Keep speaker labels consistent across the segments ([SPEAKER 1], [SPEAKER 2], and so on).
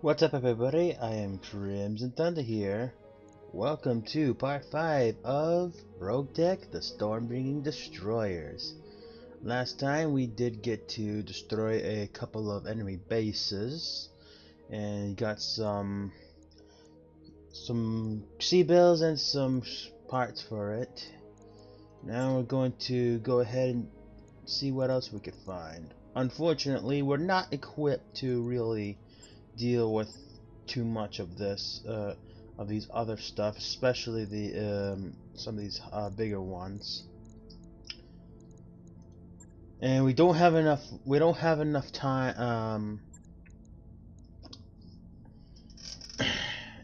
[SPEAKER 1] What's up, everybody? I am Crimson Thunder here. Welcome to part 5 of Roguetech, the Stormbringing Destroyers. Last time we did get to destroy a couple of enemy bases and got some sea bills and some parts for it. Now we're going to go ahead and see what else we could find. Unfortunately, we're not equipped to really deal with too much of this, of these other stuff, especially the some of these bigger ones. And we don't have enough. We don't have enough time.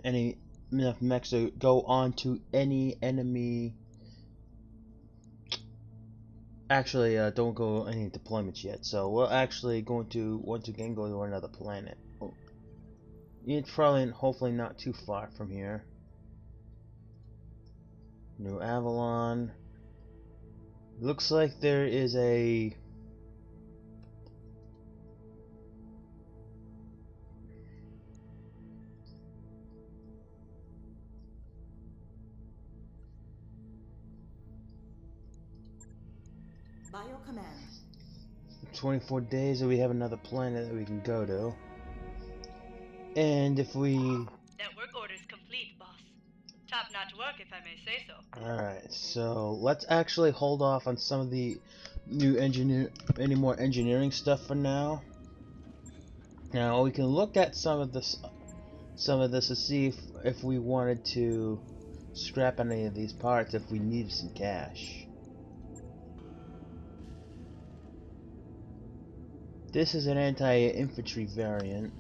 [SPEAKER 1] Enough mechs to go on to any enemy. Actually, don't go any deployments yet. So we're actually going to once again go to another planet. Oh. It's probably, hopefully, not too far from here. New Avalon. Looks like there is a
[SPEAKER 2] Bio command.
[SPEAKER 1] 24 days that we have another planet that we can go to. And if we...
[SPEAKER 3] That work order is complete, boss. Top-notch work, if I may say so.
[SPEAKER 1] Alright, so let's actually hold off on some of the new any more engineering stuff for now. Now we can look at some of this to see if we wanted to scrap any of these parts if we needed some cash. This is an anti-infantry variant.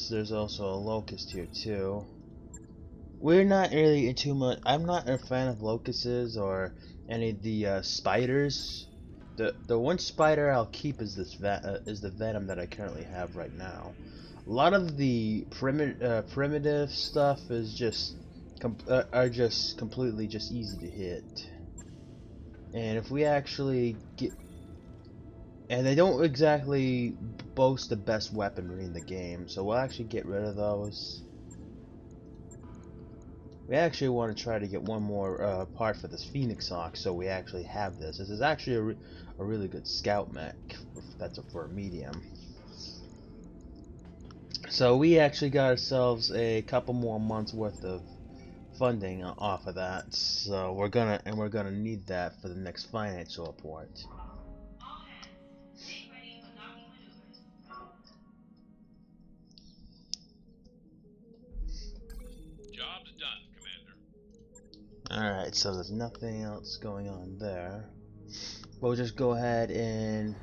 [SPEAKER 1] There's also a locust here too. We're not really into much. I'm not a fan of locusts or any of the spiders. The one spider I'll keep is is the venom that I currently have right now. A lot of the primitive stuff is just are just completely just easy to hit. And if we actually get, and they don't exactly boast the best weaponry in the game, so we'll actually get rid of those. We actually want to try to get one more part for this Phoenix Hawk, so we actually have this. This is actually a really good scout mech. That's for a medium. So we actually got ourselves a couple more months worth of funding off of that. So we're gonna need that for the next financial report.
[SPEAKER 4] Job's done, Commander.
[SPEAKER 1] Alright, so there's nothing else going on there. We'll just go ahead and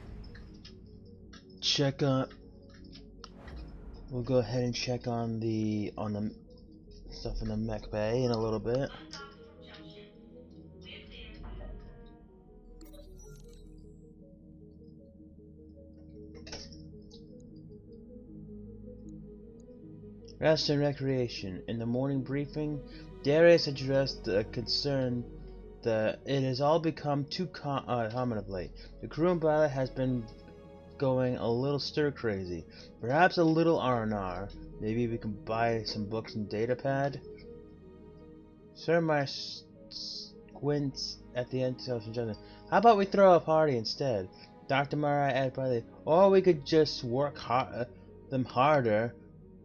[SPEAKER 1] check on. We'll go ahead and check on the stuff in the mech bay in a little bit. Rest and recreation. In the morning briefing, Darius addressed the concern that it has all become too common of late. The crew and pilot has been going a little stir crazy. Perhaps a little R&R. Maybe we can buy some books and datapad. Sir Meyer squints at the end of suggestion. How about we throw a party instead? Dr. Mara added brightly, or we could just work them harder.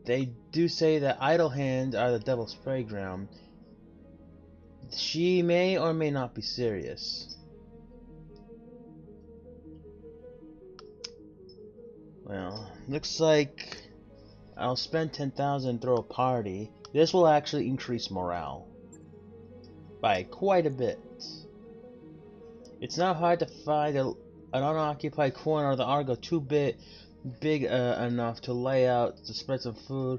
[SPEAKER 1] They do say that idle hands are the devil's playground. She may or may not be serious. Well, looks like I'll spend 10,000 and throw a party. This will actually increase morale by quite a bit. It's not hard to find an unoccupied corner of the Argo too big enough to lay out to spread some food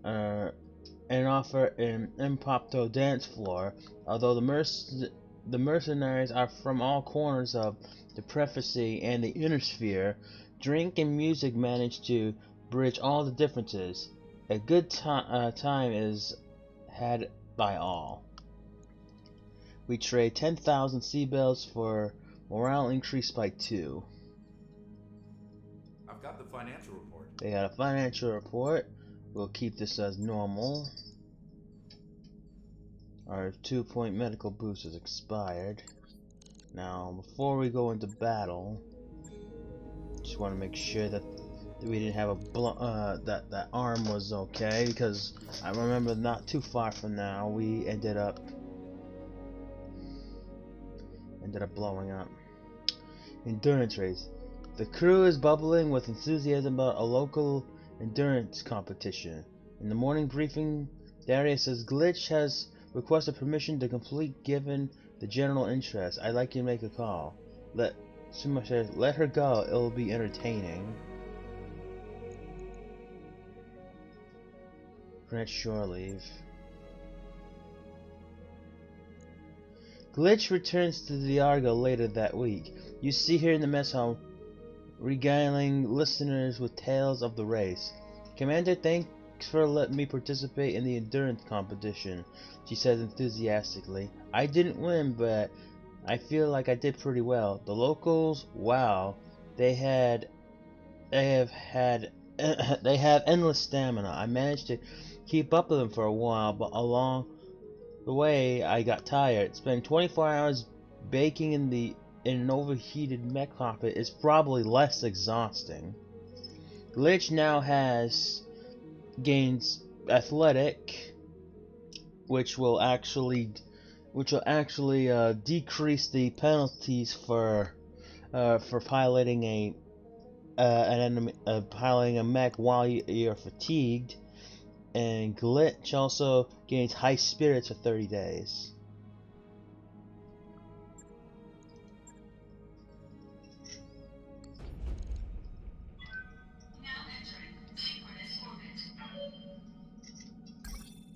[SPEAKER 1] and offer an impromptu dance floor. Although the mercenaries are from all corners of the Prophecy and the Inner Sphere, drink and music manage to bridge all the differences. A good time is had by all. We trade 10,000 sea bells for morale increase by 2.
[SPEAKER 2] I've got the financial report.
[SPEAKER 1] They got a financial report. We'll keep this as normal. Our 2-point medical boost has expired. Now, before we go into battle, just want to make sure that we didn't have a that arm was okay, because I remember not too far from now we ended up blowing up. Endurance race. The crew is bubbling with enthusiasm about a local endurance competition. In the morning briefing, Darius says Glitch has requested permission to complete given the general interest. I'd like you to make a call. Suma says, let her go, it'll be entertaining. Grant shore leave. Glitch returns to the Argo later that week. You see her in the mess hall, regaling listeners with tales of the race. Commander, thanks for letting me participate in the endurance competition, she says enthusiastically. I didn't win, but I feel like I did pretty well. The locals, wow, they have endless stamina. I managed to keep up with them for a while, but along the way I got tired. Spending 24 hours baking in an overheated mech cockpit is probably less exhausting. Glitch now gains athletic, which will actually decrease the penalties for piloting piloting a mech while you're fatigued. And Glitch also gains high spirits for 30 days.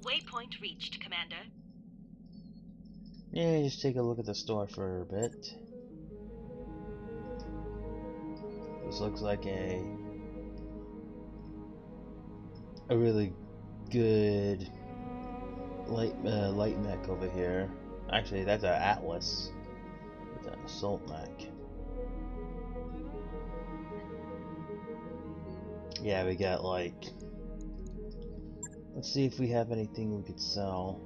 [SPEAKER 3] Waypoint reached, Commander.
[SPEAKER 1] Yeah, just take a look at the store for a bit. This looks like a really good light mech over here. Actually, that's an Atlas. It's an assault mech. Yeah, we got like. Let's see if we have anything we could sell.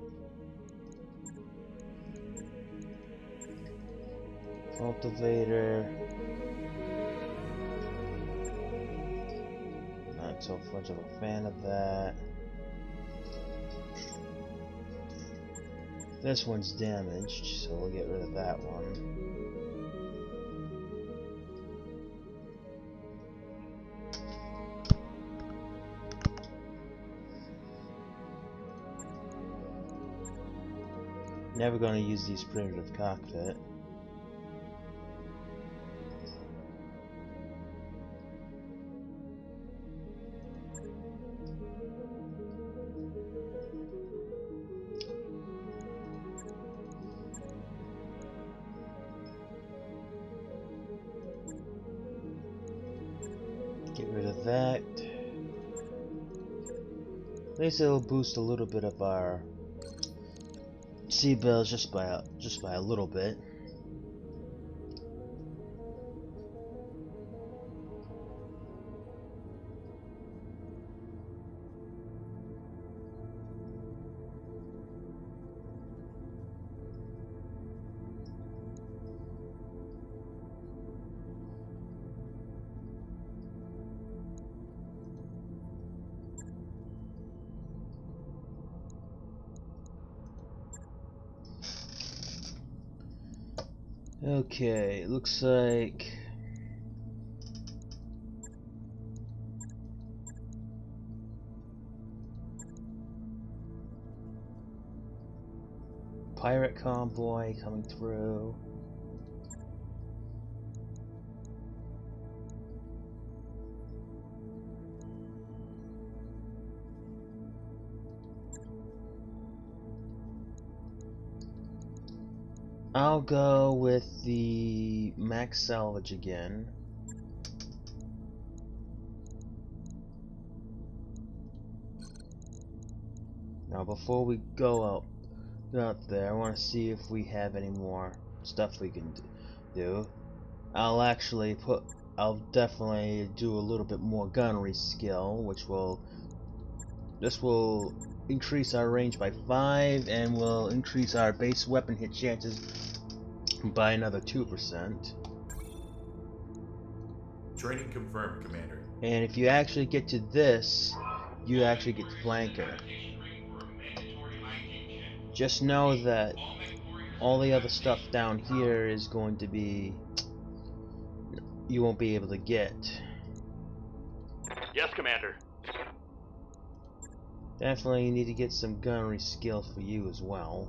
[SPEAKER 1] Cultivator. Not so much of a fan of that. This one's damaged, so we'll get rid of that one. Never gonna use these primitive cockpit. Get rid of that. At least it'll boost a little bit of our sea bills just by a little bit. Okay, looks like pirate convoy coming through. I'll go with the max salvage again. Now before we go out there, I want to see if we have any more stuff we can do. I'll I'll definitely do a little bit more gunnery skill, this will increase our range by 5 and will increase our base weapon hit chances by another 2%.
[SPEAKER 2] Training confirmed, Commander.
[SPEAKER 1] And if you actually get to this, you actually get flanker. Just know that all the other stuff down here is going to be, you won't be able to get.
[SPEAKER 5] Yes, Commander.
[SPEAKER 1] Definitely need to get some gunnery skill for you as well.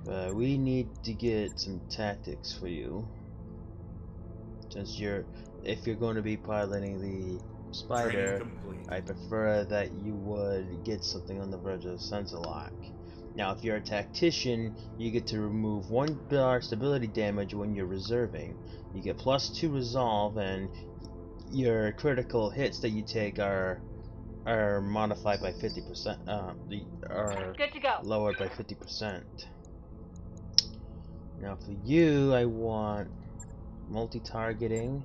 [SPEAKER 1] But we need to get some tactics for you. Since if you're going to be piloting the Spider, I prefer that you would get something on the verge of sensor lock. Now, if you're a tactician, you get to remove 1 bar stability damage when you're reserving. You get +2 resolve, and your critical hits that you take are modified by 50%. Are
[SPEAKER 3] Good to go.
[SPEAKER 1] Lowered by 50%. Now, for you, I want multi-targeting,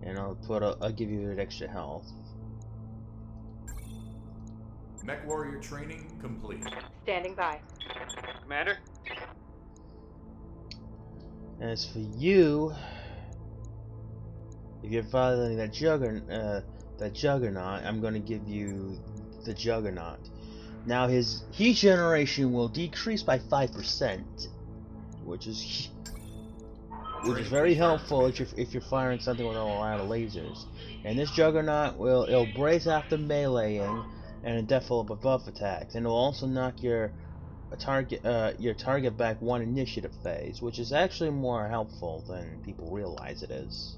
[SPEAKER 1] and I'll give you an extra health.
[SPEAKER 2] Mech Warrior training complete.
[SPEAKER 3] Standing by.
[SPEAKER 5] Commander?
[SPEAKER 1] As for you, if you're piloting that Juggernaut, I'm going to give you the Juggernaut. Now his heat generation will decrease by 5%, which is very helpful if you're firing something with a lot of lasers. And this Juggernaut it'll brace after meleeing and default buff attacks, and it'll also knock your target back 1 initiative phase, which is actually more helpful than people realize it is.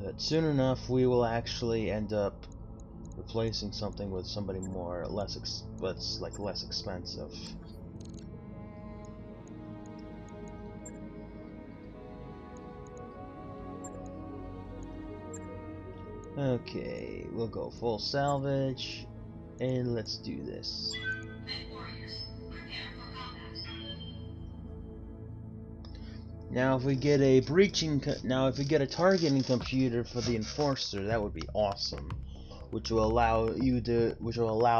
[SPEAKER 1] But soon enough, we will actually end up replacing something with somebody less expensive. Okay, we'll go full salvage, and let's do this. Now, if we get a targeting computer for the Enforcer, that would be awesome. Which will allow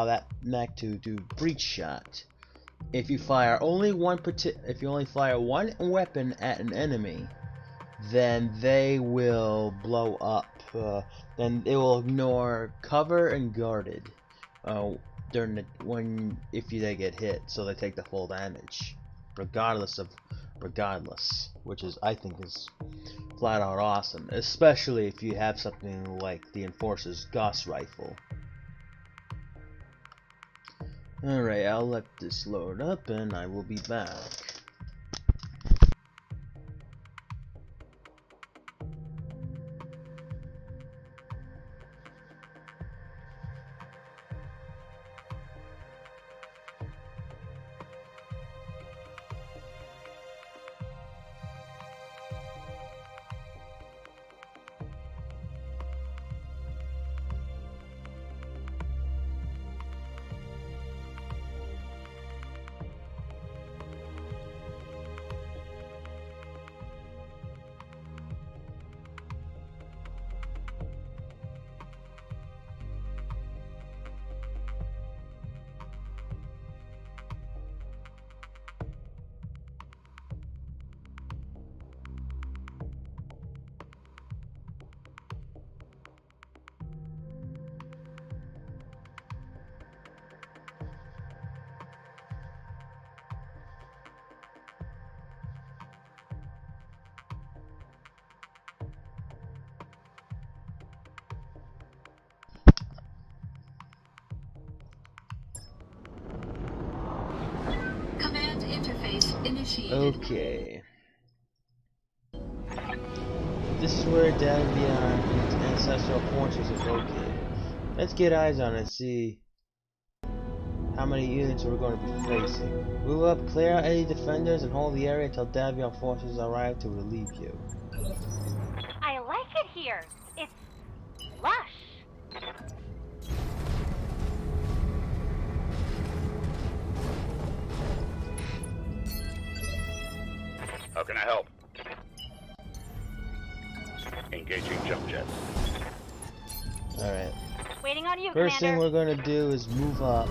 [SPEAKER 1] that mech to do breach shot. If you only fire one weapon at an enemy, then they will blow up. Then they will ignore cover and guarded if they get hit, so they take the full damage, regardless, which I think is flat out awesome, especially if you have something like the Enforcer's Gauss rifle. Alright, I'll let this load up and I will be back. Okay. This is where Davion's ancestral fortress is located. Let's get eyes on it and see how many units we're going to be facing. Move up, clear out any defenders, and hold the area until Davion forces arrive to relieve you.
[SPEAKER 3] I like it here. It's lush.
[SPEAKER 5] How can I help? Engaging jump jets.
[SPEAKER 1] Alright.
[SPEAKER 6] Waiting on you,
[SPEAKER 1] First thing
[SPEAKER 6] Commander.
[SPEAKER 1] we're gonna do is move up.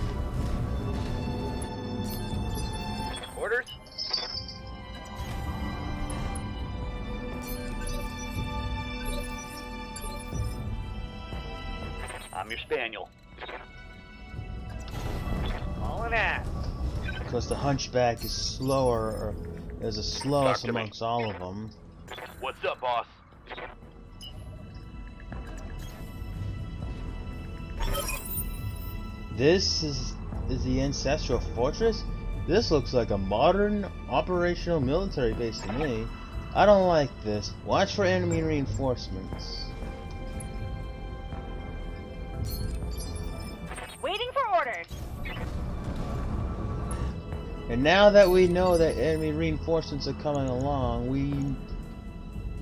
[SPEAKER 5] Orders? I'm your spaniel. Hauling ass.
[SPEAKER 1] Because the Hunchback is slower, or is the slowest
[SPEAKER 5] Talk to me.
[SPEAKER 1] amongst all of them.
[SPEAKER 5] What's up, boss?
[SPEAKER 1] This is the Ancestral Fortress? This looks like a modern operational military base to me. I don't like this. Watch for enemy reinforcements.
[SPEAKER 6] Waiting for orders.
[SPEAKER 1] And now that we know that enemy reinforcements are coming along,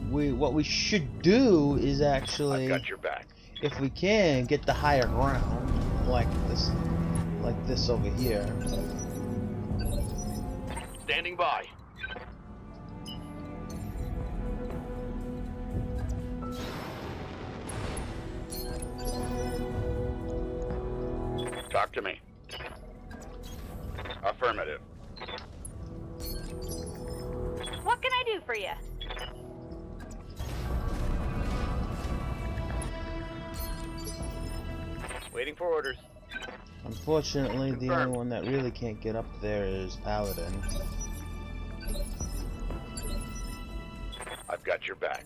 [SPEAKER 1] what we should do is
[SPEAKER 5] I've
[SPEAKER 1] actually,
[SPEAKER 5] got your back.
[SPEAKER 1] if we can, get the higher ground, like this over here.
[SPEAKER 5] Standing by. Talk to me. Affirmative.
[SPEAKER 6] What can I do for you?
[SPEAKER 5] Waiting for orders.
[SPEAKER 1] Unfortunately, the
[SPEAKER 5] Confirmed.
[SPEAKER 1] only one that really can't get up there is Paladin.
[SPEAKER 5] I've got your back.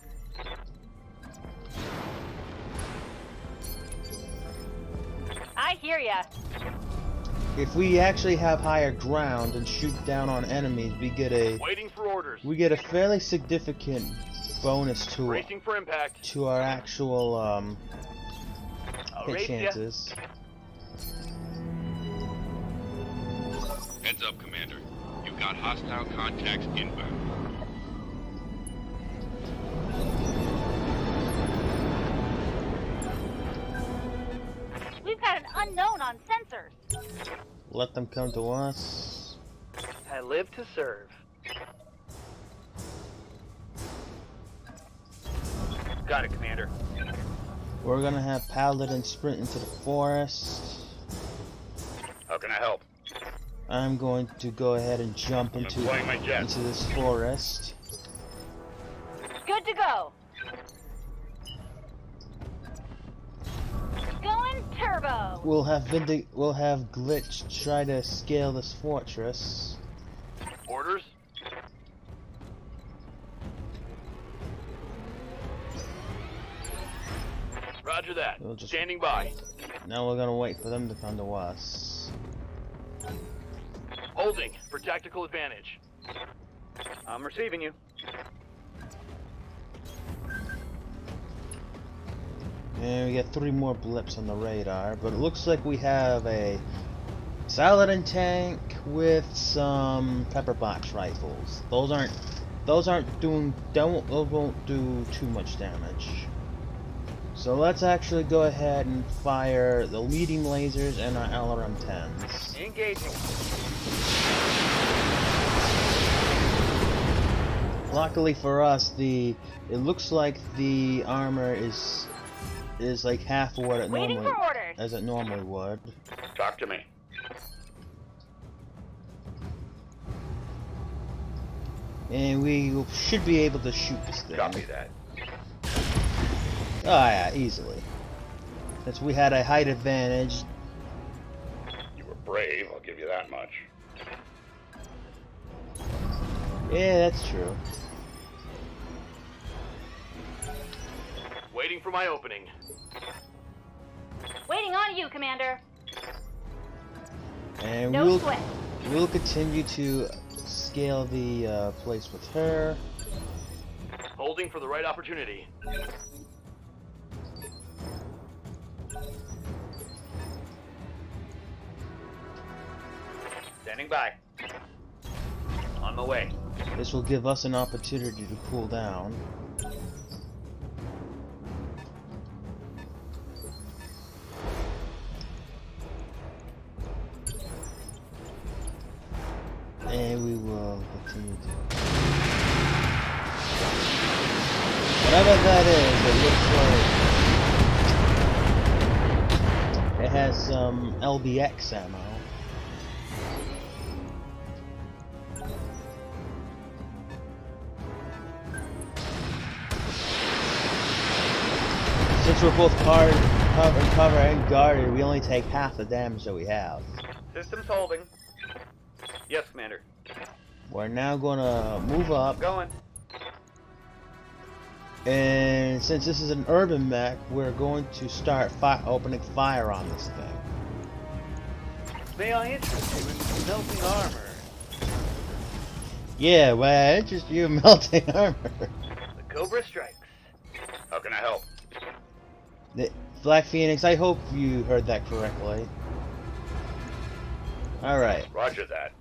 [SPEAKER 6] I hear ya.
[SPEAKER 1] If we actually have higher ground and shoot down on enemies, we get a
[SPEAKER 5] Waiting for orders.
[SPEAKER 1] fairly significant bonus to
[SPEAKER 5] Racing for impact.
[SPEAKER 1] our actual
[SPEAKER 5] I'll
[SPEAKER 1] hit
[SPEAKER 5] race ya.
[SPEAKER 1] chances.
[SPEAKER 4] Heads up, Commander. You've got hostile contacts inbound.
[SPEAKER 6] We've got an unknown on sensors.
[SPEAKER 1] Let them come to us.
[SPEAKER 5] I live to serve. Got it, Commander.
[SPEAKER 1] We're gonna have Paladin sprint into the forest.
[SPEAKER 5] How can I help?
[SPEAKER 1] I'm going to go ahead and jump
[SPEAKER 5] I'm
[SPEAKER 1] into
[SPEAKER 5] deploying my jets.
[SPEAKER 1] this forest.
[SPEAKER 6] Good to go. Going turbo.
[SPEAKER 1] We'll have Glitch try to scale this fortress.
[SPEAKER 5] Orders? Roger that.
[SPEAKER 1] We'll just-
[SPEAKER 5] Standing by.
[SPEAKER 1] Now we're gonna wait for them to come to us.
[SPEAKER 5] Holding for tactical advantage. I'm receiving you.
[SPEAKER 1] And we get 3 more blips on the radar, but it looks like we have a Saladin tank with some pepper box rifles. Those won't do too much damage. So let's actually go ahead and fire the leading lasers and our LRM-10s.
[SPEAKER 5] Engaging.
[SPEAKER 1] Luckily for us, it looks like the armor is like half of what it
[SPEAKER 6] Waiting for orders.
[SPEAKER 1] normally would.
[SPEAKER 5] Talk to me.
[SPEAKER 1] And we should be able to shoot this thing.
[SPEAKER 5] Copy that.
[SPEAKER 1] Oh yeah, easily. Since we had a height advantage.
[SPEAKER 5] You were brave, I'll give you that much.
[SPEAKER 1] Yeah, that's true.
[SPEAKER 5] Waiting for my opening.
[SPEAKER 6] Waiting on you, Commander.
[SPEAKER 1] And
[SPEAKER 6] No sweat.
[SPEAKER 1] we'll continue to scale the place with her.
[SPEAKER 5] Holding for the right opportunity. Standing by. On my way.
[SPEAKER 1] This will give us an opportunity to cool down. And we will continue to... Whatever that is, it looks like it has some LBX ammo. Since we're both cover and guarded, we only take half the damage that we have.
[SPEAKER 5] Systems holding. Yes, Commander.
[SPEAKER 1] We're now gonna move up.
[SPEAKER 5] Going.
[SPEAKER 1] And since this is an urban mech, we're going to start opening fire on this thing.
[SPEAKER 5] May I interest you in melting armor?
[SPEAKER 1] Yeah, well, I interest you in melting armor.
[SPEAKER 5] The Cobra strikes.
[SPEAKER 4] How can I help?
[SPEAKER 1] Black Phoenix, I hope you heard that correctly. Alright.
[SPEAKER 4] Roger that.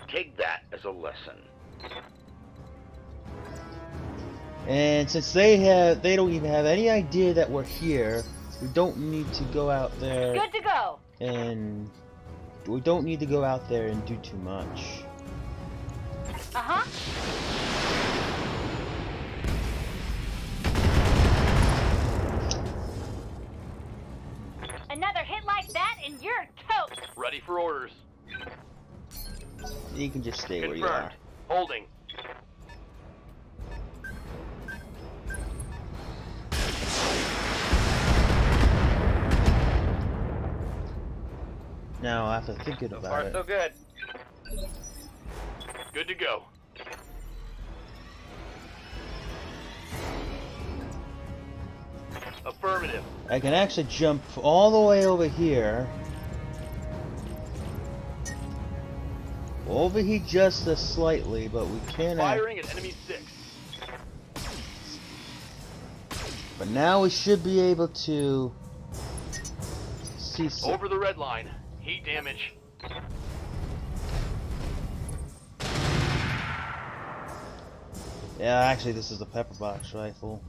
[SPEAKER 4] Take that as a lesson.
[SPEAKER 1] And since they don't even have any idea that we're here, we don't need to go out there.
[SPEAKER 6] Good to go.
[SPEAKER 1] And we don't need to go out there and do too much.
[SPEAKER 6] Uh-huh. Another hit like that and you're toast.
[SPEAKER 5] Ready for orders.
[SPEAKER 1] You can just stay where you
[SPEAKER 5] Confirmed.
[SPEAKER 1] are.
[SPEAKER 5] Holding.
[SPEAKER 1] Now, after thinking
[SPEAKER 5] So
[SPEAKER 1] about
[SPEAKER 5] far,
[SPEAKER 1] it,
[SPEAKER 5] so good. Good to go. Affirmative.
[SPEAKER 1] I can actually jump all the way over here. Overheat just slightly, but we cannot.
[SPEAKER 5] Firing at enemy 6.
[SPEAKER 1] But now we should be able to see some.
[SPEAKER 5] Over the red line. Heat damage.
[SPEAKER 1] Yeah, actually, this is the pepper box rifle.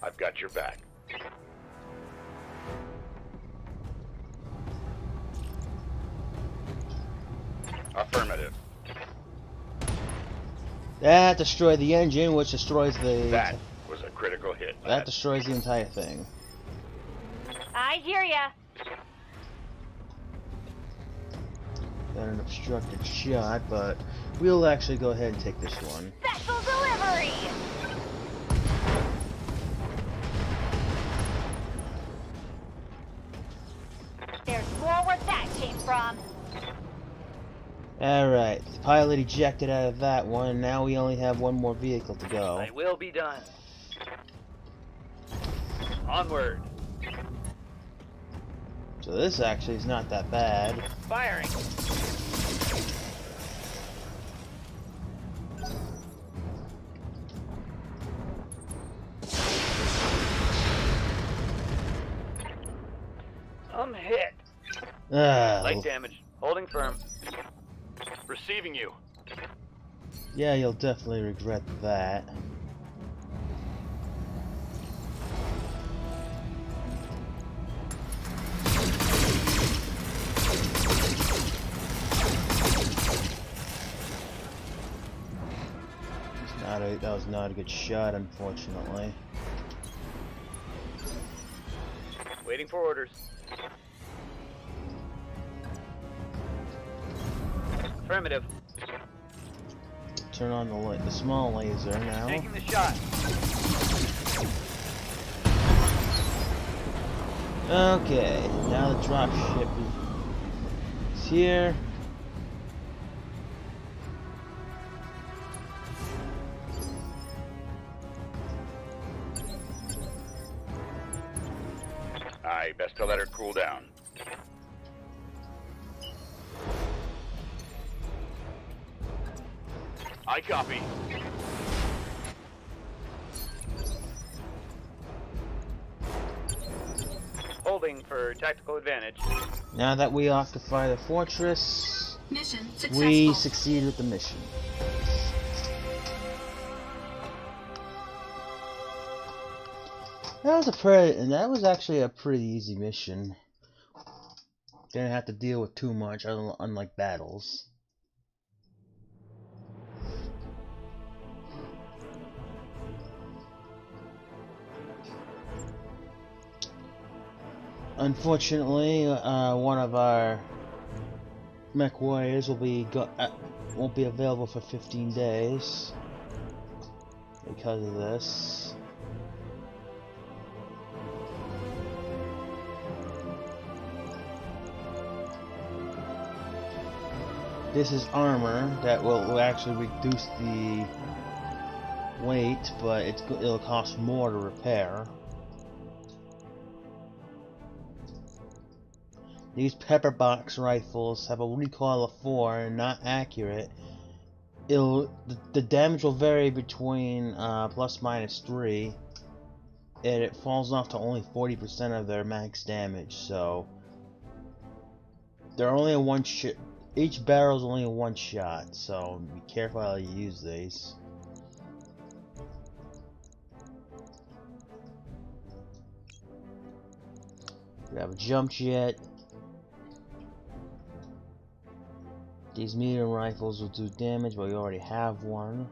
[SPEAKER 4] I've got your back. Affirmative.
[SPEAKER 1] That destroyed the engine, which destroys the.
[SPEAKER 4] That was a critical hit.
[SPEAKER 1] That
[SPEAKER 4] lad.
[SPEAKER 1] destroys the entire thing.
[SPEAKER 6] I hear ya.
[SPEAKER 1] Got an obstructed shot, but we'll actually go ahead and take this one.
[SPEAKER 6] Special delivery. There's more where that came from.
[SPEAKER 1] Alright, the pilot ejected out of that one. Now we only have one more vehicle to go.
[SPEAKER 5] I will be done. Onward.
[SPEAKER 1] So this actually is not that bad.
[SPEAKER 5] Firing. I'm hit. Light damage. Holding firm. Receiving you.
[SPEAKER 1] Yeah, you'll definitely regret that. That was not a good shot, unfortunately.
[SPEAKER 5] Waiting for orders. Affirmative.
[SPEAKER 1] Turn on the small laser now.
[SPEAKER 5] Taking the shot.
[SPEAKER 1] Okay, now the drop ship is here.
[SPEAKER 4] Aye, best to let her cool down.
[SPEAKER 5] I copy. Holding for tactical advantage.
[SPEAKER 1] Now that we occupy the fortress,
[SPEAKER 7] Mission successful.
[SPEAKER 1] we succeed with the mission. That was actually a pretty easy mission. Didn't have to deal with too much, unlike battles. Unfortunately, one of our mech warriors won't be available for 15 days because of this. This is armor that will actually reduce the weight, but it'll cost more to repair. These pepper box rifles have a recoil of 4 and not accurate. The damage will vary between ±3, and it falls off to only 40% of their max damage. So they're only a one shot. Each barrel is only a one shot. So be careful how you use these. We have a jump jet. These medium rifles will do damage, but we already have one.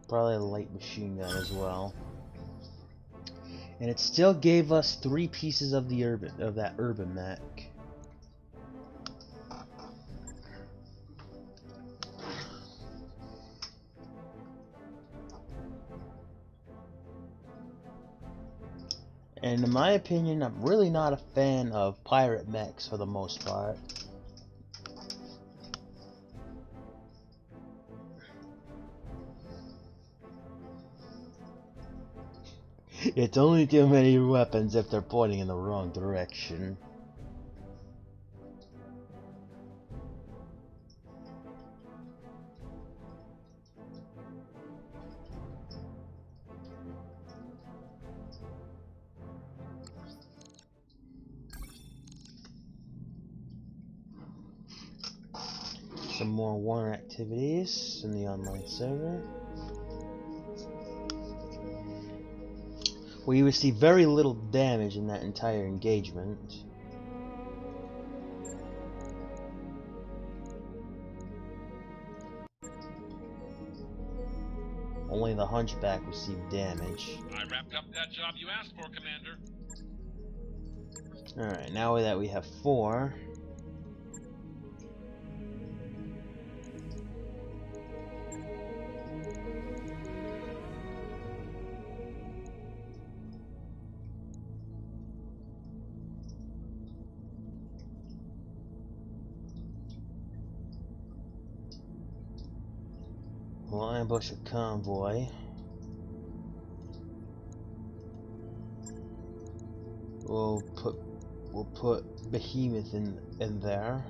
[SPEAKER 1] Probably a light machine gun as well. And it still gave us 3 pieces of that urban mech. And in my opinion, I'm really not a fan of pirate mechs for the most part. It's only too many weapons if they're pointing in the wrong direction. Some more war activities in the online server. We receive very little damage in that entire engagement. Only the Hunchback received damage.
[SPEAKER 4] I wrapped up that job you asked for, Commander.
[SPEAKER 1] Alright, now that we have 4. We'll ambush a convoy. We'll put Behemoth in there.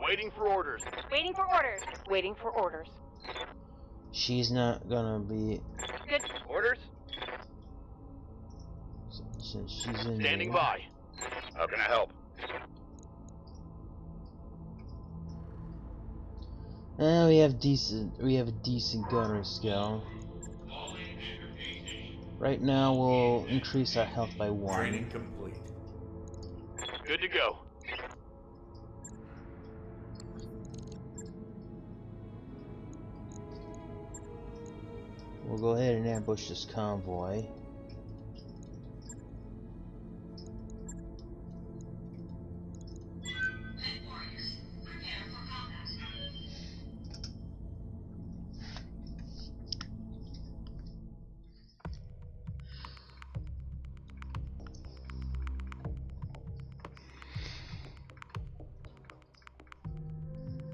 [SPEAKER 5] Waiting for orders.
[SPEAKER 6] Waiting for orders.
[SPEAKER 7] Waiting for orders.
[SPEAKER 1] She's not gonna be
[SPEAKER 6] Good.
[SPEAKER 5] Orders?
[SPEAKER 1] since she's in
[SPEAKER 5] Standing
[SPEAKER 1] here.
[SPEAKER 5] by.
[SPEAKER 4] How can I help?
[SPEAKER 1] We have a decent gunnery skill. Right now we'll increase our health by 1.
[SPEAKER 2] Training complete.
[SPEAKER 5] Good to go.
[SPEAKER 1] We'll go ahead and ambush this convoy.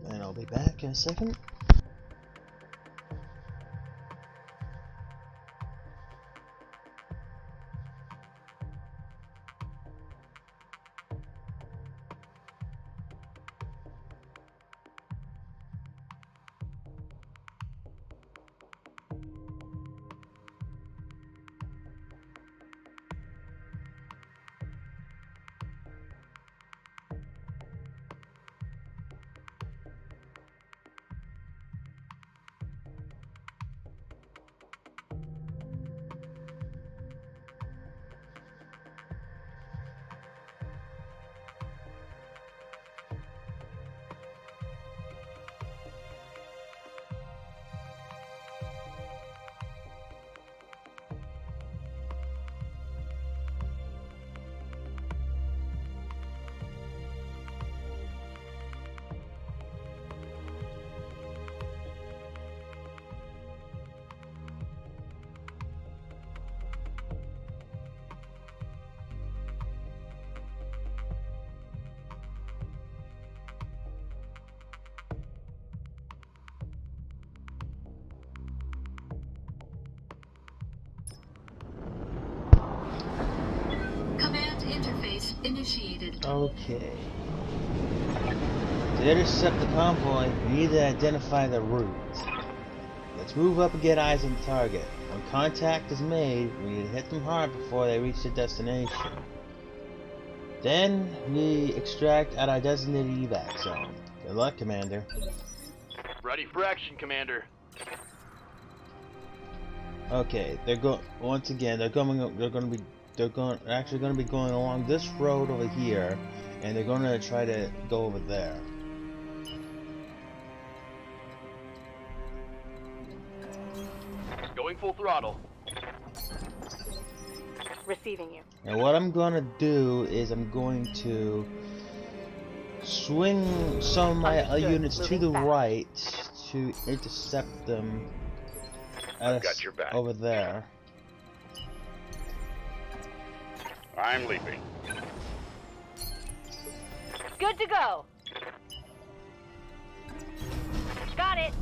[SPEAKER 1] And I'll be back in a second.
[SPEAKER 7] initiated.
[SPEAKER 1] Okay. To intercept the convoy, we need to identify the route. Let's move up and get eyes on the target. When contact is made, we need to hit them hard before they reach their destination. Then, we extract at our designated evac zone. Good luck, Commander.
[SPEAKER 5] Ready for action, Commander.
[SPEAKER 1] Okay, they're once again. They're actually going to be going along this road over here, and they're going to try to go over there.
[SPEAKER 5] Going full throttle.
[SPEAKER 6] Receiving you.
[SPEAKER 1] And what I'm going to do is I'm going to swing some of my
[SPEAKER 6] Understood.
[SPEAKER 1] units to
[SPEAKER 6] Moving
[SPEAKER 1] the
[SPEAKER 6] fast.
[SPEAKER 1] right to intercept them
[SPEAKER 4] I've got your back.
[SPEAKER 1] over there.
[SPEAKER 4] I'm leaping.
[SPEAKER 6] Good to go. Got it.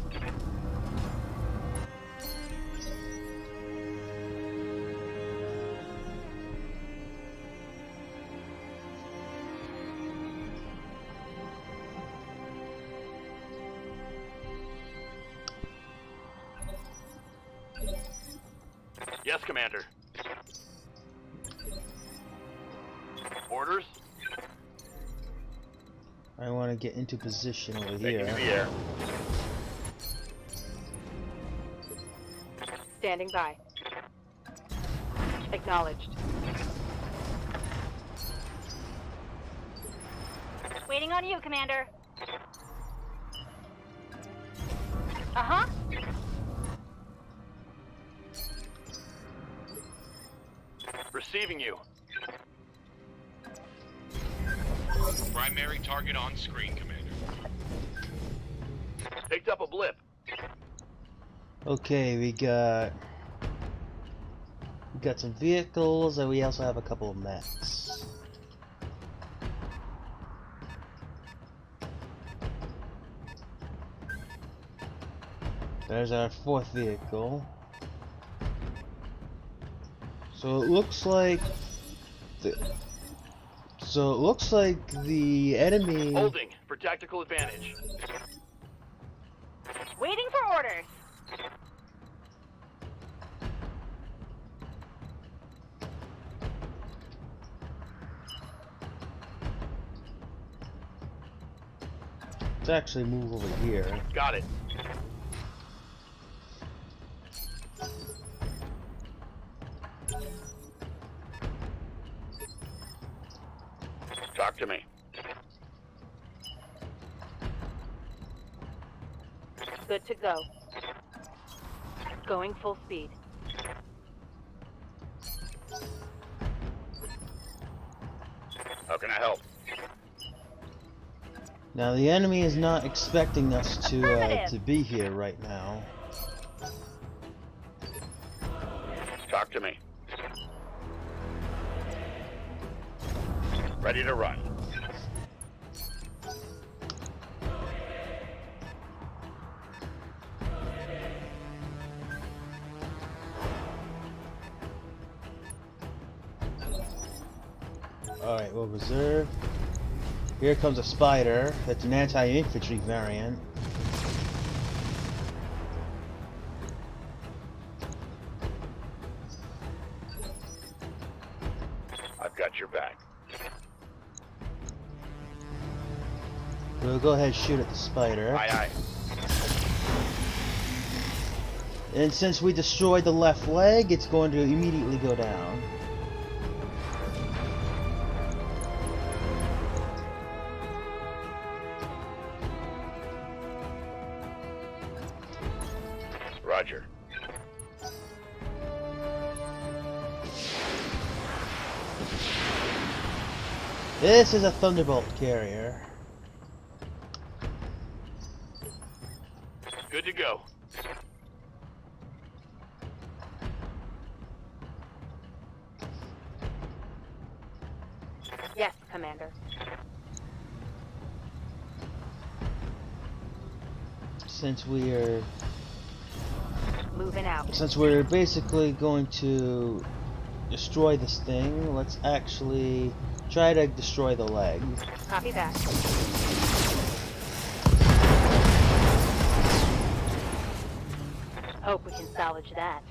[SPEAKER 5] Yes, Commander. Orders?
[SPEAKER 1] I want to get into position over
[SPEAKER 4] Taking
[SPEAKER 1] here.
[SPEAKER 4] to the air.
[SPEAKER 6] Standing by. Acknowledged. Waiting on you, Commander. Uh-huh.
[SPEAKER 5] Receiving you.
[SPEAKER 4] Primary target on screen, Commander.
[SPEAKER 5] Picked up a blip.
[SPEAKER 1] Okay, we got some vehicles, and we also have a couple of mechs. There's our fourth vehicle. So it looks like the enemy.
[SPEAKER 5] Holding for tactical advantage.
[SPEAKER 6] Waiting for orders.
[SPEAKER 1] Let's actually move over here.
[SPEAKER 5] Got it.
[SPEAKER 4] Talk to me.
[SPEAKER 6] Good to go. Going full speed.
[SPEAKER 4] How can I help?
[SPEAKER 1] Now the enemy is not expecting us to
[SPEAKER 6] Affirmative.
[SPEAKER 1] be here right now.
[SPEAKER 4] Talk to me. Ready to run.
[SPEAKER 1] Alright, we'll reserve. Here comes a spider. That's an anti-infantry variant.
[SPEAKER 4] I've got your back.
[SPEAKER 1] We'll go ahead and shoot at the spider.
[SPEAKER 4] Aye, aye.
[SPEAKER 1] And since we destroyed the left leg, it's going to immediately go down.
[SPEAKER 4] Roger.
[SPEAKER 1] This is a Thunderbolt carrier.
[SPEAKER 5] Good to go.
[SPEAKER 6] Yes, Commander.
[SPEAKER 1] Since
[SPEAKER 6] Moving out.
[SPEAKER 1] we're basically going to destroy this thing, let's actually Try to destroy the leg.
[SPEAKER 6] Copy that. Hope we can salvage that.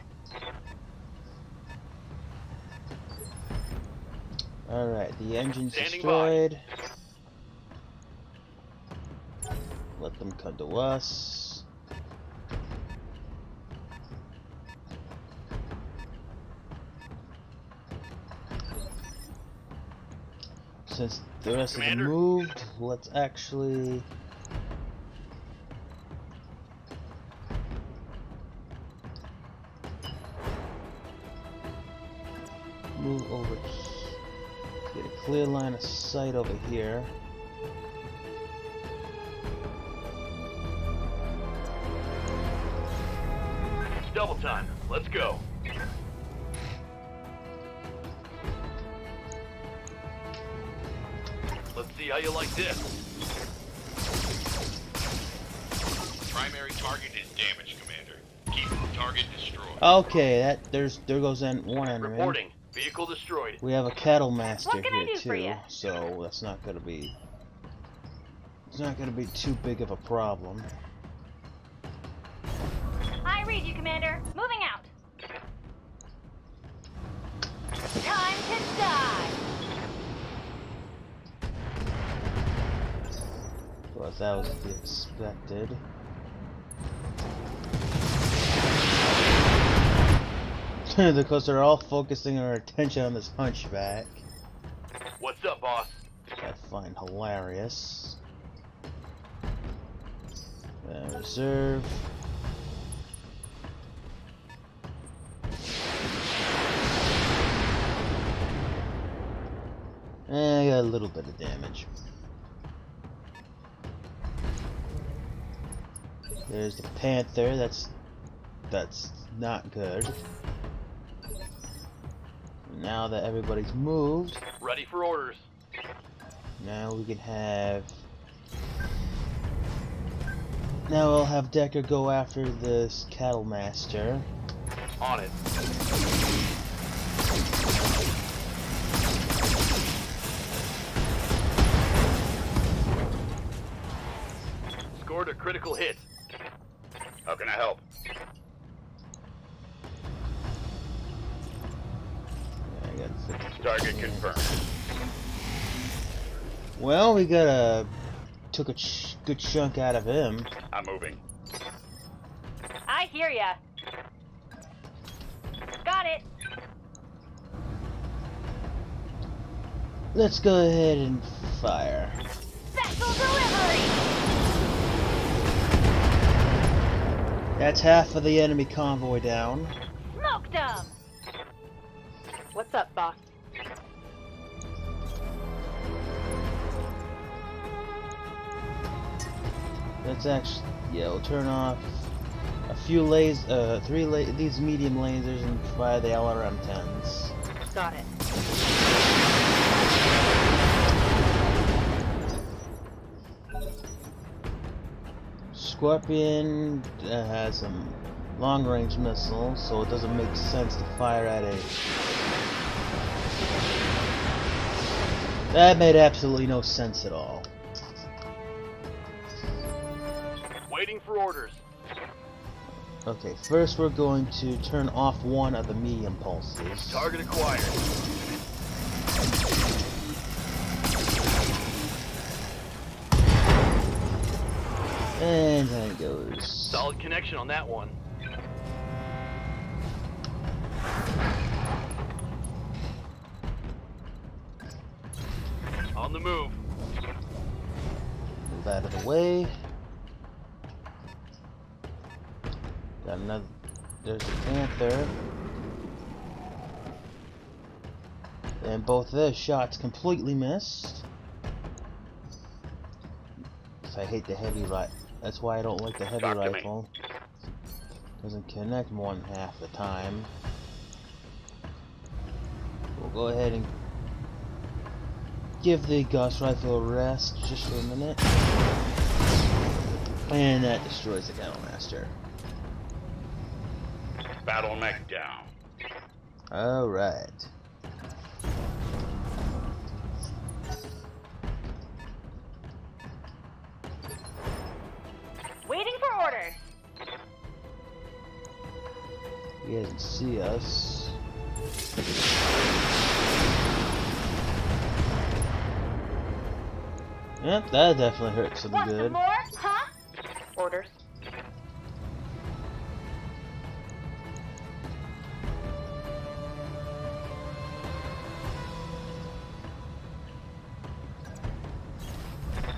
[SPEAKER 1] Alright, the engine's
[SPEAKER 5] Standing
[SPEAKER 1] destroyed. Let them come to us. Since the rest
[SPEAKER 5] Commander?
[SPEAKER 1] of them moved, let's actually move over. Get a clear line of sight over here.
[SPEAKER 5] It's double time. Let's go. Let's see how you like this.
[SPEAKER 4] Primary target is damaged, Commander. Keep the target destroyed.
[SPEAKER 1] Okay, there goes one enemy.
[SPEAKER 5] Reporting. Vehicle destroyed.
[SPEAKER 1] We have a cattle master
[SPEAKER 6] What can I
[SPEAKER 1] here
[SPEAKER 6] do for
[SPEAKER 1] too,
[SPEAKER 6] ya?
[SPEAKER 1] so that's not gonna be. It's not gonna be too big of a problem.
[SPEAKER 6] I read you, Commander. Moving out. Time to die.
[SPEAKER 1] Well, that was to be expected. Because they're all focusing our attention on this hunchback.
[SPEAKER 5] What's up, boss?
[SPEAKER 1] I find hilarious. Reserve. I got a little bit of damage. There's the Panther. That's not good. Now that everybody's moved,
[SPEAKER 5] Ready for orders.
[SPEAKER 1] now we can have. Now we'll have Decker go after this cattle master.
[SPEAKER 5] On it. Scored a critical hit.
[SPEAKER 4] How can I help?
[SPEAKER 1] I got 50.
[SPEAKER 4] Target confirmed.
[SPEAKER 1] Well, we took a good chunk out of him.
[SPEAKER 4] I'm moving.
[SPEAKER 6] I hear ya. Got it.
[SPEAKER 1] Let's go ahead and fire.
[SPEAKER 6] Special delivery.
[SPEAKER 1] That's half of the enemy convoy down.
[SPEAKER 6] Smoked 'em. What's up, boss?
[SPEAKER 1] Let's actually, yeah, we'll turn off a few these medium lasers and fire the LRM-10s.
[SPEAKER 6] Got it.
[SPEAKER 1] Scorpion has some long-range missiles, so it doesn't make sense to fire at a. That made absolutely no sense at all.
[SPEAKER 5] Waiting for orders.
[SPEAKER 1] Okay, first we're going to turn off one of the medium pulses.
[SPEAKER 5] Target acquired.
[SPEAKER 1] And then it goes.
[SPEAKER 5] Solid connection on that one. On the move.
[SPEAKER 1] Move out of the way. Got another. There's a Panther. And both their shots completely missed. I hate the heavy rifle. That's why I don't like the heavy
[SPEAKER 4] Talk to me.
[SPEAKER 1] rifle. Doesn't connect more than half the time. We'll go ahead and give the Gauss rifle a rest just for a minute. And that destroys the Cattle Master.
[SPEAKER 4] Battle mech down.
[SPEAKER 1] Alright. He doesn't see us. Yep, that definitely hurt some
[SPEAKER 6] Want
[SPEAKER 1] good.
[SPEAKER 6] some more? Huh? Orders.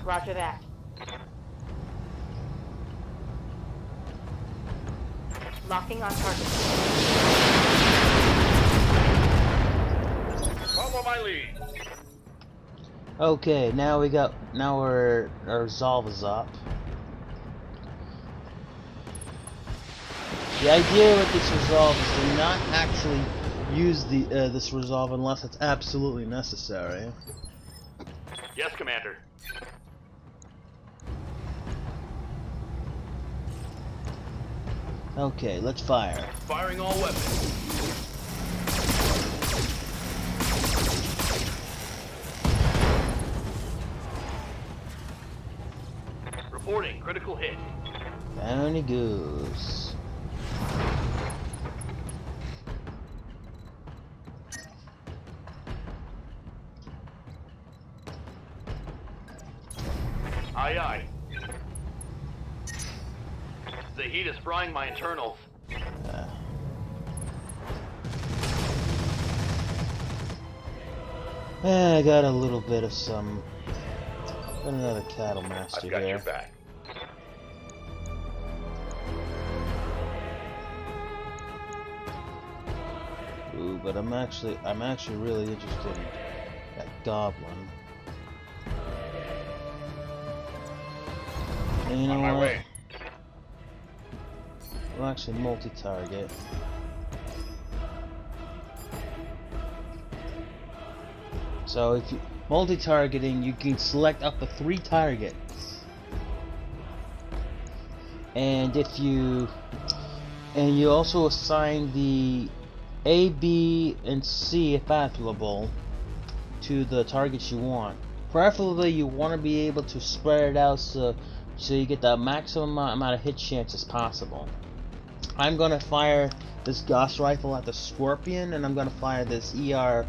[SPEAKER 6] Roger that. Locking on target.
[SPEAKER 4] Follow my lead.
[SPEAKER 1] Okay, now our resolve is up. The idea with this resolve is to not actually use this resolve unless it's absolutely necessary.
[SPEAKER 5] Yes, Commander.
[SPEAKER 1] Okay, let's fire.
[SPEAKER 5] Firing all weapons. Reporting critical hit.
[SPEAKER 1] Down he goes.
[SPEAKER 5] Aye, aye. The heat is frying my internals.
[SPEAKER 1] I got a little bit of some. Got another cattle master
[SPEAKER 4] I've got
[SPEAKER 1] here.
[SPEAKER 4] your back.
[SPEAKER 1] Ooh, but I'm actually really interested in that goblin. And you know
[SPEAKER 4] On my
[SPEAKER 1] what?
[SPEAKER 4] way.
[SPEAKER 1] We'll actually multi-target. So if you multi-targeting, you can select up to 3 targets. And you also assign the A, B, and C if applicable to the targets you want. Preferably you want to be able to spread it out so you get the maximum amount of hit chances possible. I'm gonna fire this Gauss rifle at the Scorpion, and I'm gonna fire this ER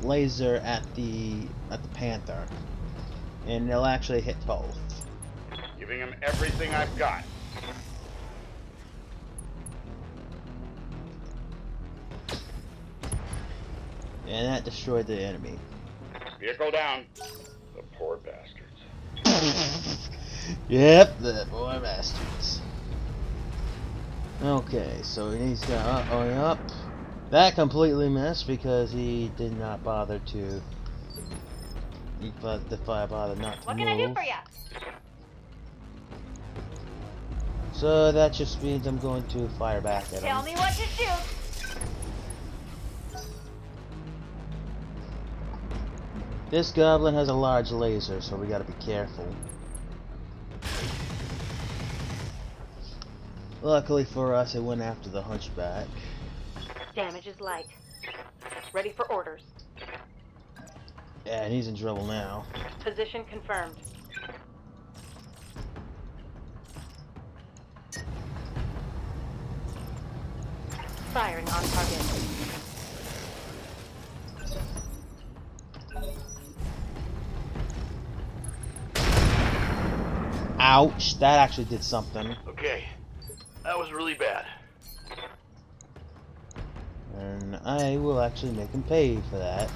[SPEAKER 1] laser at the Panther, and they'll actually hit both.
[SPEAKER 4] Giving him everything I've got.
[SPEAKER 1] And that destroyed the enemy.
[SPEAKER 4] Vehicle down. The poor bastards.
[SPEAKER 1] Yep, the boy bastards. Okay, so he's got up. That completely missed because he did not bother to. Bother not to
[SPEAKER 6] What
[SPEAKER 1] move.
[SPEAKER 6] can I do for ya?
[SPEAKER 1] So that just means I'm going to fire back at him.
[SPEAKER 6] Tell me what to shoot.
[SPEAKER 1] This goblin has a large laser, so we gotta be careful. Luckily for us, it went after the hunchback.
[SPEAKER 6] Damage is light. Ready for orders.
[SPEAKER 1] Yeah, and he's in trouble now.
[SPEAKER 6] Position confirmed. Firing on target.
[SPEAKER 1] Ouch, that actually did something.
[SPEAKER 5] Okay. That was really bad.
[SPEAKER 1] And I will actually make him pay for that.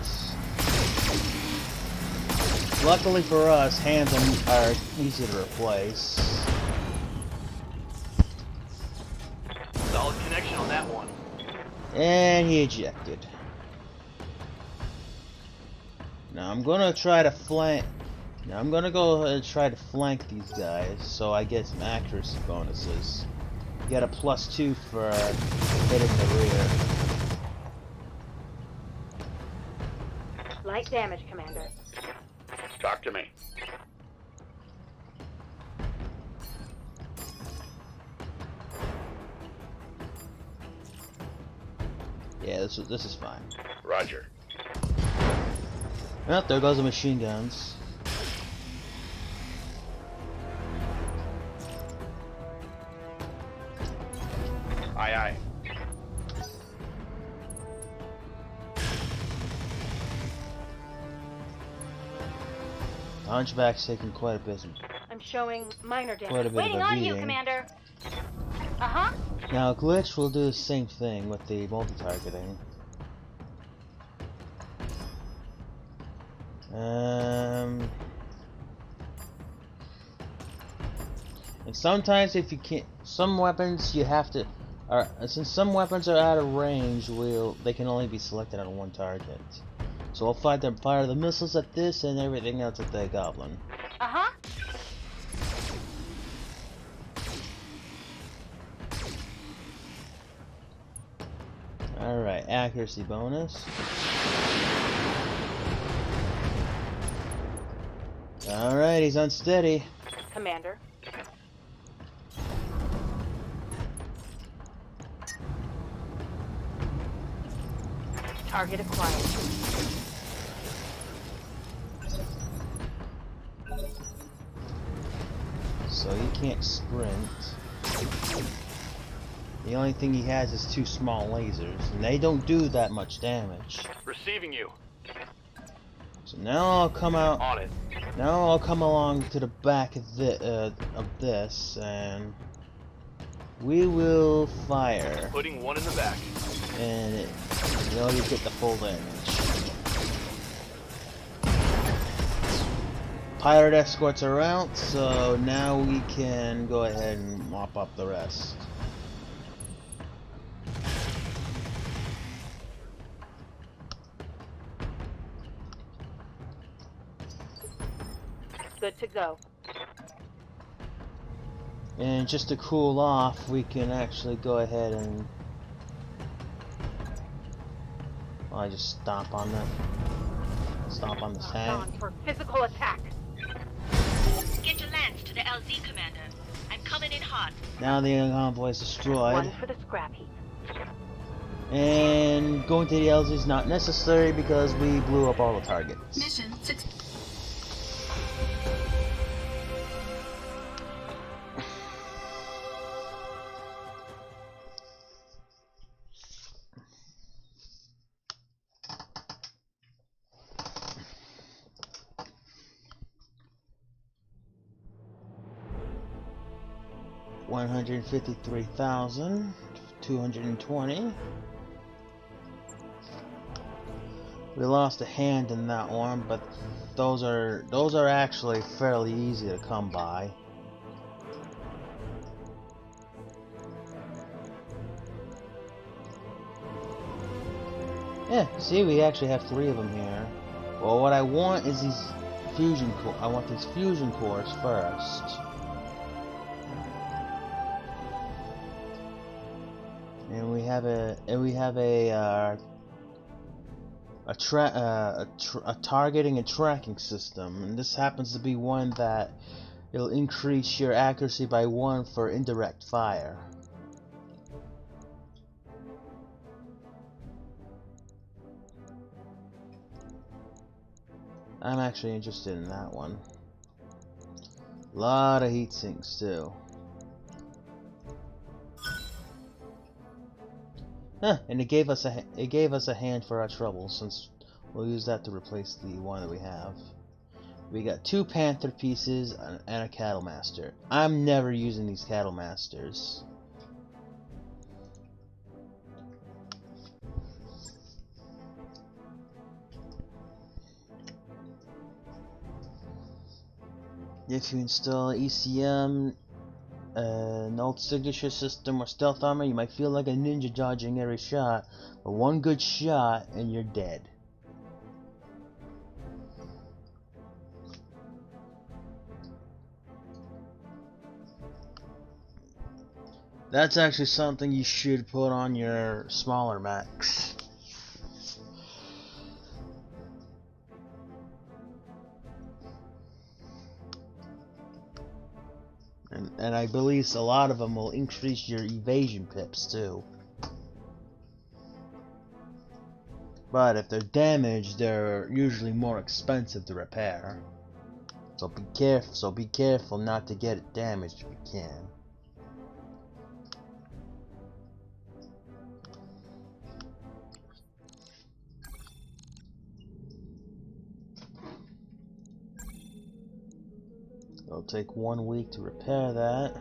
[SPEAKER 1] Luckily for us, hands are easy to replace.
[SPEAKER 5] Solid connection on that one.
[SPEAKER 1] And he ejected. Now I'm gonna try to flank. Now I'm gonna go ahead and try to flank these guys, so I get some accuracy bonuses. Get a +2 for hitting the rear.
[SPEAKER 6] Light damage, Commander.
[SPEAKER 4] Talk to me.
[SPEAKER 1] Yeah, this is fine.
[SPEAKER 4] Roger.
[SPEAKER 1] Well, there goes the machine guns.
[SPEAKER 4] Aye, aye.
[SPEAKER 1] Hunchback's taking quite a bit,
[SPEAKER 6] I'm showing minor damage.
[SPEAKER 1] quite a bit
[SPEAKER 6] Waiting
[SPEAKER 1] of a
[SPEAKER 6] on
[SPEAKER 1] beating.
[SPEAKER 6] you, Commander. Uh-huh.
[SPEAKER 1] Now, Glitch will do the same thing with the multi-targeting. And sometimes if you can't, some weapons you have to, since some weapons are out of range, they can only be selected on one target. So I'll fire the missiles at this and everything else at the goblin.
[SPEAKER 6] Uh-huh.
[SPEAKER 1] Alright, accuracy bonus. Alright, he's unsteady.
[SPEAKER 6] Commander. Target acquired.
[SPEAKER 1] So he can't sprint. The only thing he has is 2 small lasers, and they don't do that much damage.
[SPEAKER 5] Receiving you.
[SPEAKER 1] So now I'll come out.
[SPEAKER 5] On it.
[SPEAKER 1] Now I'll come along to the back of this, and we will fire.
[SPEAKER 5] Putting one in the back.
[SPEAKER 1] And you'll get the full damage. Pirate escorts are out, so now we can go ahead and mop up the rest.
[SPEAKER 6] Good to go.
[SPEAKER 1] And just to cool off, we can actually go ahead and I just stomp on the tank.
[SPEAKER 6] On for physical attack.
[SPEAKER 3] Get your lance to the LZ, Commander. I'm coming in hot.
[SPEAKER 1] Now the convoy is destroyed,
[SPEAKER 6] One for the scrap heap.
[SPEAKER 1] and going to the LZ is not necessary because we blew up all the targets.
[SPEAKER 7] Mission 6. $153,220. We lost a hand in that one, but those are actually fairly easy to come by. Yeah, see, we actually have 3 of them here. Well, what I want is these fusion core. I want these fusion cores first. And we have a targeting and tracking system, and this happens to be one that it'll increase your accuracy by 1 for indirect fire. I'm actually interested in that one. A lot of heat sinks too. Huh, and it gave us a hand for our trouble, since we'll use that to replace the one that we have. We got 2 Panther pieces and a Cattle Master. I'm never using these Cattle Masters. If you install ECM, an old signature system or stealth armor, you might feel like a ninja dodging every shot, but one good shot and you're dead. That's actually something you should put on your smaller mechs. And I believe a lot of them will increase your evasion pips too. But if they're damaged, they're usually more expensive to repair. So be careful not to get it damaged if you can. It'll take 1 week to repair that.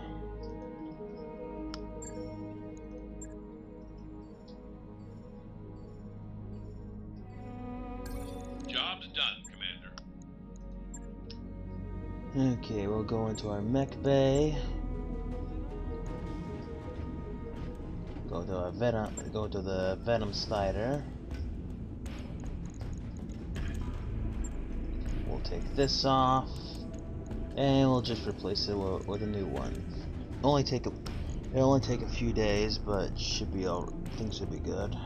[SPEAKER 4] Job's done, Commander.
[SPEAKER 7] Okay, we'll go into our mech bay. Go to our go to the Venom slider. We'll take this off, and we'll just replace it with a new one. It'll only take a few days, but should be all. Things should be good.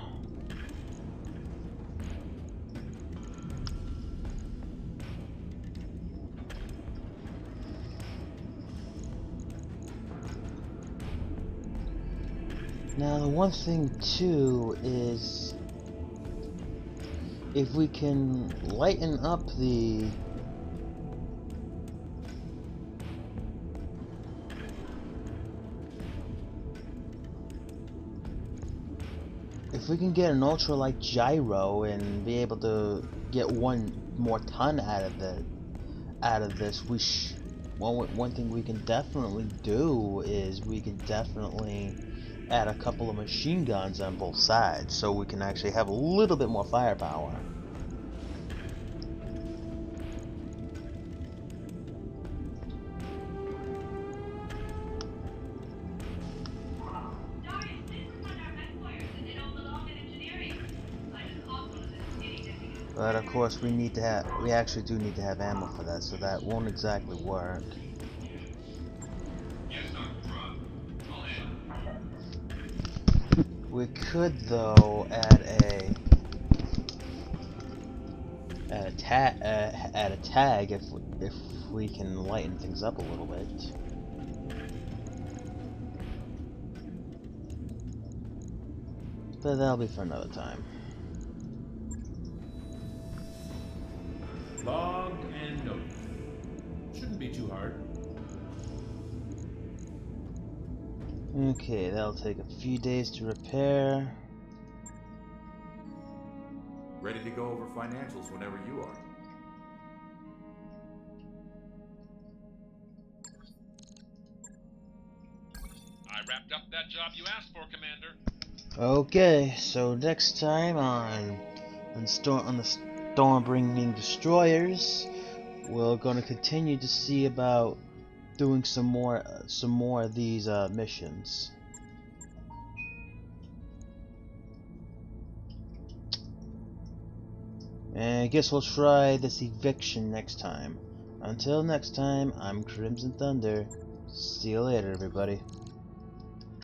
[SPEAKER 7] Now the one thing too is if we can lighten up the if we can get an ultralight gyro and be able to get 1 more ton out of this, one thing we can definitely do is we can definitely add a couple of machine guns on both sides, so we can actually have a little bit more firepower. But of course, we actually do need to have ammo for that, so that won't exactly work. We could though add a tag if we can lighten things up a little bit. But that'll be for another time.
[SPEAKER 8] Logged and noted. Shouldn't be too hard.
[SPEAKER 7] Okay, that'll take a few days to repair.
[SPEAKER 2] Ready to go over financials whenever you are.
[SPEAKER 4] I wrapped up that job you asked for, Commander.
[SPEAKER 7] Okay, so next time on the Stormbringing Destroyers, we're going to continue to see about doing some more of these missions. And I guess we'll try this eviction next time. Until next time, I'm Crimson Thunder. See you later, everybody.